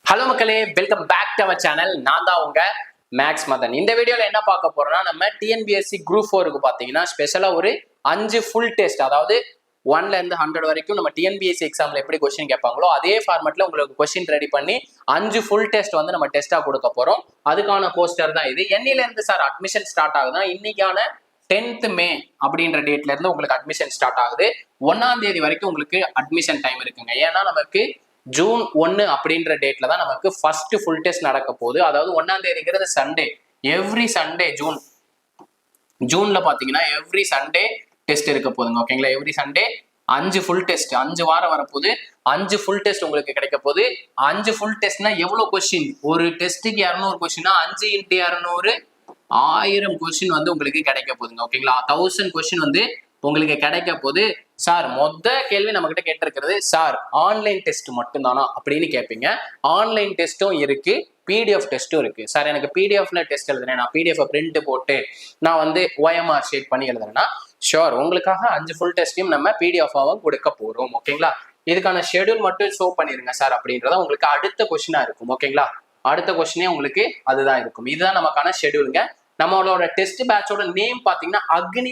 Hello மக்களே, welcome back to our channel. நான் தான் உங்க மேக்ஸ் மதன். இந்த வீடியோல என்ன பார்க்க போறோம்னா, நம்ம டிஎன்பிஎஸ்சி குரூப் 4க்கு பாத்தீங்கன்னா ஸ்பெஷலா ஒரு 5 ஃபுல் டெஸ்ட், அதாவது 1ல இருந்து 100 வரைக்கும் நம்ம டிஎன்பிஎஸ்சி எக்ஸாம்ல எப்படி கொஸ்டின் கேட்பாங்களோ அதே ஃபார்மேட்ல உங்களுக்கு கொஸ்டின் ரெடி பண்ணி 5 ஃபுல் டெஸ்ட் வந்து நம்ம டெஸ்டா கொடுக்க போறோம். அதுக்கான போஸ்டர் தான் இது. என்னையில இருந்து சார் அட்மிஷன் ஸ்டார்ட் ஆகுதுன்னா, இன்னைக்கான 10th மே அப்படின்ற டேட்ல இருந்து உங்களுக்கு அட்மிஷன் ஸ்டார்ட் ஆகுது. 1ஆம் தேதி வரைக்கும் உங்களுக்கு அட்மிஷன் டைம் இருக்குங்க. ஏன்னா நமக்கு ஜூன் 1 அப்படின்ற டேட்ல தான் நமக்கு ஃபர்ஸ்ட் ஃபுல் டெஸ்ட் நடக்க போகுது. அதாவது 1ஆம் தேதிங்கிறது சண்டே. எவ்ரி சண்டே ஜூன்ல பாத்தீங்கன்னா எவ்ரி சண்டே டெஸ்ட் இருக்க போகுதுங்க. ஓகேங்களா, எவ்ரி சண்டே 5 ஃபுல் டெஸ்ட், 5 வாரம் வரப்போகுது. 5 ஃபுல் டெஸ்ட் உங்களுக்கு கிடைக்க போகுது. 5 ஃபுல் டெஸ்ட்னா எவ்வளவு கொஸ்டின்? ஒரு டெஸ்ட்டுக்கு 200 கொஸ்டின்னா 5 × 200 1000 கொஸ்டின் வந்து உங்களுக்கு கிடைக்க போகுதுங்க. ஓகேங்களா, 1000 கொஸ்டின் வந்து உங்களுக்கு கிடைக்க போது. சார், மொத்த கேள்வி நம்ம கிட்ட கேட்டிருக்கிறது, சார் ஆன்லைன் டெஸ்ட் மட்டும் தானா அப்படின்னு கேட்பீங்க. ஆன்லைன் டெஸ்ட்டும் இருக்கு, பிடிஎஃப் டெஸ்ட்டும் இருக்கு. சார் எனக்கு பிடிஎஃப்ல டெஸ்ட் எழுதுறேன், நான் பிடிஎஃப் பிரிண்ட் போட்டு நான் வந்து OMR ஷேட் பண்ணி எழுதுறேன்னா ஷோர், உங்களுக்காக 5 ஃபுல் டெஸ்டையும் நம்ம பிடிஎஃபாவும் கொடுக்க போறோம். ஓகேங்களா, இதுக்கான ஷெடியூல் மட்டும் ஷோ பண்ணிருங்க சார் அப்படின்றத உங்களுக்கு அடுத்த கொஸ்டினா இருக்கும். ஓகேங்களா, அடுத்த கொஸ்டினே உங்களுக்கு அதுதான் இருக்கும். இதுதான் நமக்கான ஷெடியூலுங்க. நம்மளோட டெஸ்ட் பேட்சோட நேம் பாத்தீங்கன்னா அக்னி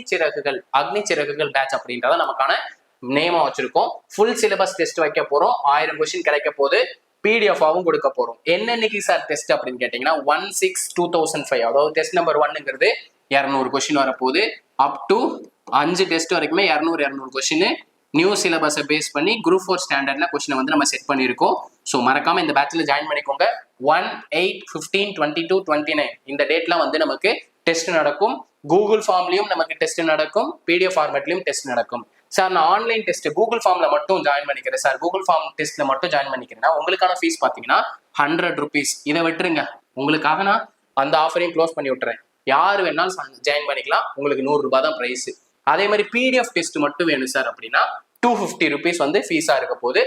சிறகுகள் பேட்ச் அப்படின்றத நமக்கான நேமா வச்சிருக்கோம். ஃபுல் சிலபஸ் டெஸ்ட் வைக்க போறோம். 1000 கொஸ்டின் கிடைக்க போது. பிடிஎஃபாவும் கொடுக்க போறோம். என்னன்னைக்கு சார் டெஸ்ட் அப்படின்னு கேட்டீங்கன்னா 1/6/2005, அதாவது டெஸ்ட் நம்பர் 1ங்கிறது 200 கொஸ்டின் வரப்போகுது. அப் டு 5 டெஸ்ட் வரைக்குமே 200 கொஸ்டின் நியூ சிலபஸை பேஸ் பண்ணி குரூப் 4 ஸ்டாண்டர்ட்ல கொஸ்டினை வந்து நம்ம செட் பண்ணியிருக்கோம். ஸோ மறக்காம இந்த பேட்ச்ல ஜாயின் பண்ணிக்கோங்க. 1, 8, 15, 22, 29 இந்த டேட்லாம் வந்து நமக்கு டெஸ்ட் நடக்கும். கூகுள் ஃபார்ம்லயும் நமக்கு டெஸ்ட் நடக்கும், பிடிஎஃப் ஃபார்மேட்லயும் டெஸ்ட் நடக்கும். சார் நான் ஆன்லைன் டெஸ்ட் கூகுள் ஃபார்ம்ல மட்டும் ஜாயின் பண்ணிக்கிறேன் சார், கூகுள் ஃபார்ம் டெஸ்ட்ல மட்டும் ஜாயின் பண்ணிக்கிறேன்னா உங்களுக்கான ஃபீஸ் பாத்தீங்கன்னா 100 rupees. இதை விட்டுருங்க, உங்களுக்காக நான் அந்த ஆஃபரையும் க்ளோஸ் பண்ணி விட்டுறேன். யார் வேணாலும் ஜாயின் பண்ணிக்கலாம், உங்களுக்கு 100 ரூபாய் தான் பிரைஸ். அதே மாதிரி பிடிஎஃப் டெஸ்ட் மட்டும் வேணும் சார் அப்படின்னா 250 rupees வந்து ஃபீஸா இருக்க போகுது.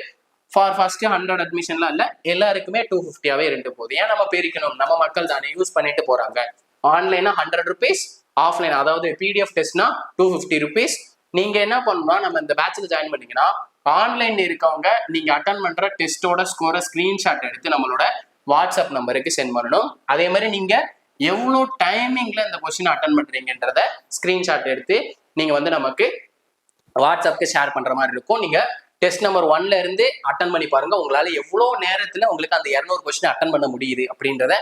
ஃபார் ஃபர்ஸ்ட் 100 அட்மிஷன்லாம் இல்ல, எல்லாருக்குமே 250ஆவே இருந்து போகுது. ஏன் நம்ம பிரிக்கணும்? நம்ம மக்கள் தானே யூஸ் பண்ணிட்டு போறாங்க. ஆன்லைனா 100 rupees, ஆஃப்லைன் அதாவது பிடிஎஃப் டெஸ்ட்னா 250 rupees. நீங்க என்ன பண்ணணும்னா, நம்ம இந்த பேட்ச்ல ஜாயின் பண்ணீங்கன்னா ஆன்லைன்ல இருக்கவங்க நீங்க அட்டன் பண்ற டெஸ்டோட ஸ்கோரை ஸ்கிரீன்ஷாட் எடுத்து நம்மளோட வாட்ஸ்அப் நம்பருக்கு சென்ட் பண்ணணும். அதே மாதிரி நீங்க எவ்வளோ டைமிங்ல இந்த கொஸ்டின் அட்டன் பண்றீங்கன்றத ஸ்கிரீன்ஷாட் எடுத்து நீங்க வந்து நமக்கு வாட்ஸ்அப்க்கு ஷேர் பண்ற மாதிரி இருக்கும். நீங்க டெஸ்ட் நம்பர் 1ல இருந்து அட்டன் பண்ணி பாருங்க. உங்களால எவ்வளவு நேரத்துல உங்களுக்கு அந்த 200 கொஸ்டின் அட்டன் பண்ண முடியுது அப்படின்றத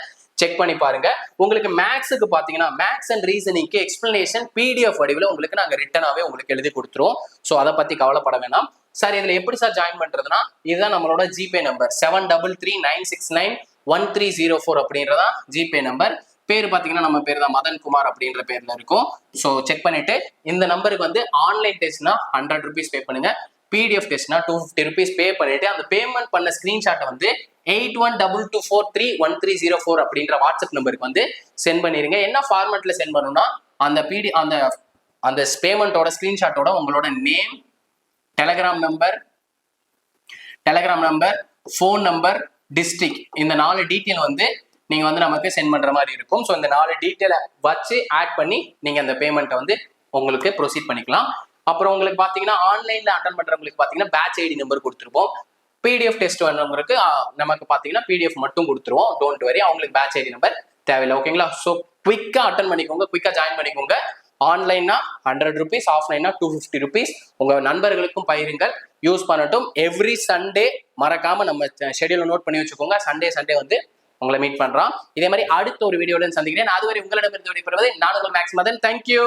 செக் பண்ணி பாருங்க. உங்களுக்கு மேக்ஸுக்கு பாத்தீங்கன்னா மேக்ஸ் அண்ட் ரீசனிங்க்கு எக்ஸ்பிளனேஷன் பிடிஎஃப் வடிவில் உங்களுக்கு நாங்க ரிட்டனாவே உங்களுக்கு எழுதி கொடுத்துருவோம். ஸோ அதை பத்தி கவலைப்பட வேணாம். சார் இதுல எப்படி சார் ஜாயின் பண்றதுன்னா, இதுதான் நம்மளோட ஜிபே நம்பர் 7339691304 அப்படின்றதா ஜிபே நம்பர். பேர் பாத்தீங்கன்னா நம்ம பேர் தான் மதன் குமார் அப்படின்ற பேர்ல இருக்கும். ஸோ செக் பண்ணிட்டு இந்த நம்பருக்கு வந்து ஆன்லைன் டெஸ்ட்னா 100 rupees பே பண்ணுங்க, பிடிஎஃப் டெஸ்ட்னா 250 rupees பே பண்ணிட்டு அந்த பேமெண்ட் பண்ண ஸ்கிரீன்ஷாட்டை வந்து 8122431304 அப்படின்ற வாட்ஸ்அப் நம்பருக்கு வந்து சென்ட் பண்ணிருங்க. என்ன ஃபார்மேட்ல சென்ட் பண்ணணும்னா, அந்த அந்த பேமெண்டோட ஸ்கிரீன்ஷாட்டோட உங்களோட name, Telegram number, phone number, district, இந்த 4 டீட்டெயில் வந்து நீங்க வந்து நமக்கு சென்ட் பண்ற மாதிரி இருக்கும். ஸோ இந்த 4 டீட்டெயிலை வச்சு ஆட் பண்ணி நீங்க அந்த பேமெண்ட்டை வந்து உங்களுக்கு ப்ரொசீட் பண்ணிக்கலாம். அப்புறம் உங்களுக்கு பாத்தீங்கன்னா ஆன்லைன்ல அட்டன் பண்றவங்களுக்கு பாத்தீங்கன்னா பேட்ச் ஐடி நம்பர் கொடுத்துருப்போம். பிடிஎஃப் டெஸ்ட் வந்தவங்களுக்கு நமக்கு பாத்தீங்கன்னா பிடிஎஃப் மட்டும் கொடுத்துருவோம். டோன்ட் வரி, அவங்களுக்கு பேட்ச் ஐடி நம்பர் தேவையில்லை. ஓகேங்களா, ஸோ குவிக்கா அட்டன் பண்ணிக்கோங்க, குவிக்கா ஜாயின் பண்ணிக்கோங்க. ஆன்லைன்னா 100 rupees, ஆஃப்லைன்னா 250 rupees. உங்க நண்பர்களுக்கும் பகிருங்கள், யூஸ் பண்ணட்டும். எவ்ரி சண்டே மறக்காம நம்ம ஷெடியூல நோட் பண்ணி வச்சுக்கோங்க. சண்டே வந்து உங்களை மீட் பண்றோம். இதே மாதிரி அடுத்த ஒரு வீடியோட சந்திக்கிறேன். அதுவரை உங்களிடமிருந்து விடைபெறுவது நான் உங்கள் மேக்ஸ் மதன். தேங்க்யூ.